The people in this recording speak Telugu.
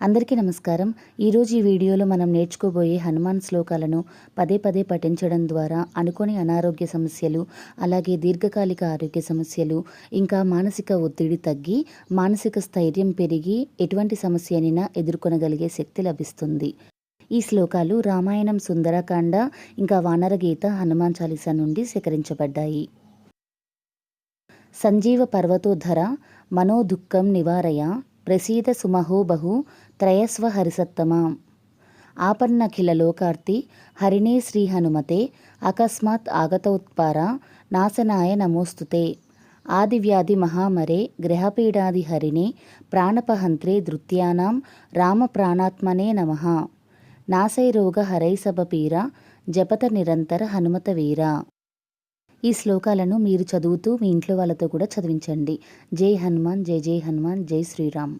అందరికీ నమస్కారం. ఈరోజు ఈ వీడియోలో మనం నేర్చుకోబోయే హనుమాన్ శ్లోకాలను పదే పదే పఠించడం ద్వారా అనుకోని అనారోగ్య సమస్యలు, అలాగే దీర్ఘకాలిక ఆరోగ్య సమస్యలు, ఇంకా మానసిక ఒత్తిడి తగ్గి మానసిక స్థైర్యం పెరిగి ఎటువంటి సమస్యనైనా ఎదుర్కొనగలిగే శక్తి లభిస్తుంది. ఈ శ్లోకాలు రామాయణం సుందరకాండ, ఇంకా వానరగీత, హనుమాన్ చాలీసా నుండి సేకరించబడ్డాయి. సంజీవ పర్వతోద్ధర మనోదుఃఖం నివారయ ప్రసీద సుమహోబహు త్రయస్వ హరిసత్తమ. ఆపన్నఖిల లోకార్తి హరిణే శ్రీ హనుమతే అకస్మాత్ ఆగతోత్పార నాశనాయ నమోస్తుతే. ఆదివ్యాధి మహామరే గ్రహపీడాది హరిణే ప్రాణపహంత్రే ధృత్యానాం రామ ప్రాణాత్మనే నమః. నాసైరోగ హరైసభపీర జపత నిరంతర హనుమత వీర. ఈ శ్లోకాలను మీరు చదువుతూ మీ ఇంట్లో వాళ్ళతో కూడా చదివించండి. జై హనుమాన్, జై జై హనుమాన్, జై శ్రీరామ్.